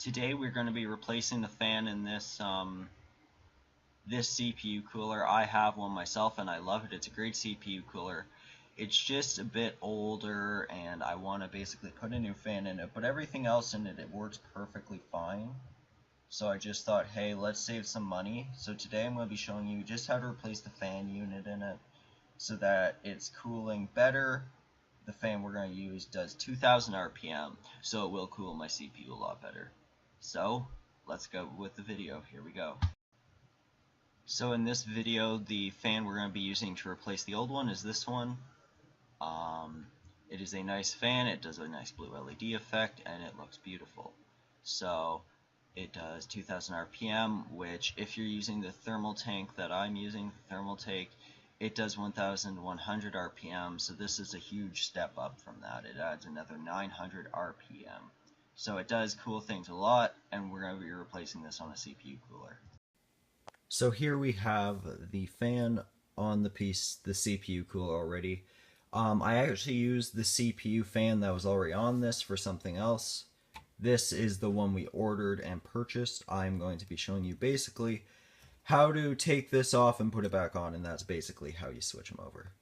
Today we're going to be replacing the fan in this CPU cooler. I have one myself and I love it. It's a great CPU cooler. It's just a bit older and I want to basically put a new fan in it, but everything else in it works perfectly fine. So I just thought, hey, let's save some money. So today I'm going to be showing you just how to replace the fan unit in it so that it's cooling better. The fan we're going to use does 2000 RPM, so it will cool my CPU a lot better. So let's go with the video. Here we go. So in this video, the fan we're going to be using to replace the old one is this one. It is a nice fan. It does a nice blue LED effect and it looks beautiful. So it does 2000 RPM, which if you're using the Thermaltake that I'm using, the Thermaltake, it does 1100 RPM, so this is a huge step up from that. It adds another 900 RPM. So it does cool things a lot, and we're going to be replacing this on a CPU cooler. So here we have the fan on the CPU cooler already. I actually used the CPU fan that was already on this for something else. This is the one we ordered and purchased. I'm going to be showing you basically how to take this off and put it back on, and that's basically how you switch them over.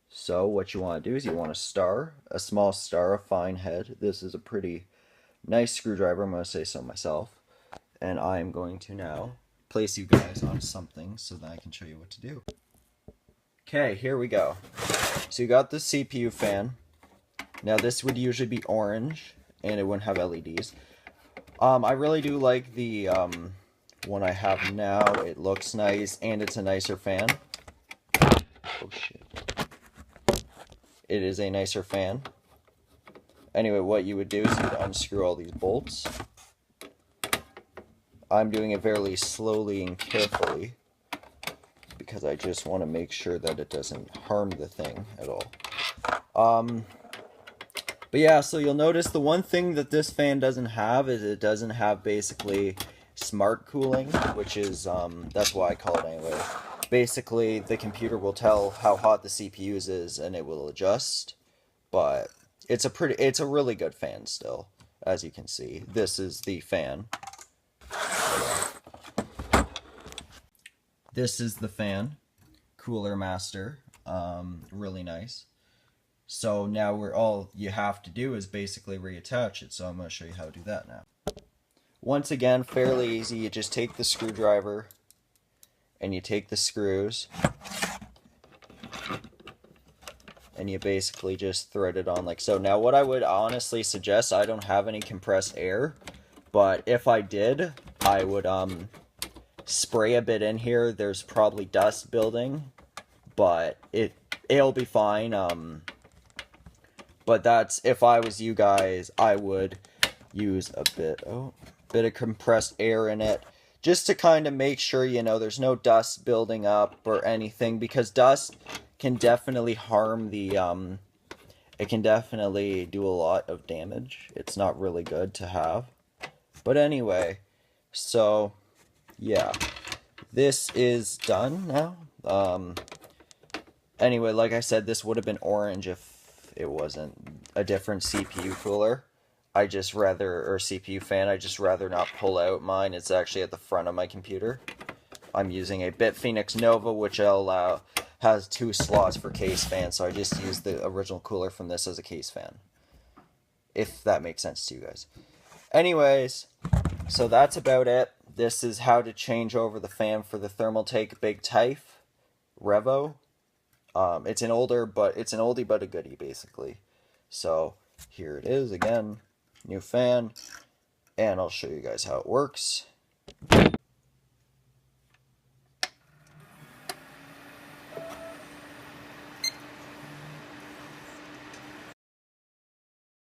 So what you want to do is you want a small star, a fine head. This is a pretty nice screwdriver, I'm going to say so myself. And I'm going to now place you guys on something so that I can show you what to do. Okay, here we go. So you got the CPU fan. Now this would usually be orange, and it wouldn't have LEDs. I really do like the one I have now. It looks nice and it's a nicer fan. Oh shit. It is a nicer fan. Anyway, what you would do is you'd unscrew all these bolts. I'm doing it fairly slowly and carefully because I just want to make sure that it doesn't harm the thing at all. But yeah, so you'll notice the one thing that this fan doesn't have is it doesn't have basically smart cooling, which is that's why I call it anyway. Basically the computer will tell how hot the CPU is and it will adjust, but it's a really good fan still. As you can see, this is the fan. This is the fan, Cooler Master, really nice. So now all you have to do is basically reattach it, so I'm going to show you how to do that now. Once again, fairly easy. You just take the screwdriver and you take the screws and you basically just thread it on like so. Now what I would honestly suggest, I don't have any compressed air, but if I did, I would spray a bit in here. There's probably dust building, but it'll be fine. But that's, if I was you guys, I would use a bit of compressed air in it, just to kind of make sure, you know, there's no dust building up or anything, because dust can definitely harm the, it can definitely do a lot of damage. It's not really good to have. But anyway, so, yeah, this is done now. Anyway, like I said, this would have been orange if it wasn't a different CPU cooler. or CPU fan, I just rather not pull out mine. It's actually at the front of my computer. I'm using a Bitphoenix Nova, which has 2 slots for case fan, so I just used the original cooler from this as a case fan. If that makes sense to you guys. Anyways, so that's about it. This is how to change over the fan for the Thermaltake Big Typhoon Revo. It's an oldie but a goodie, basically. So here it is again, new fan, and I'll show you guys how it works.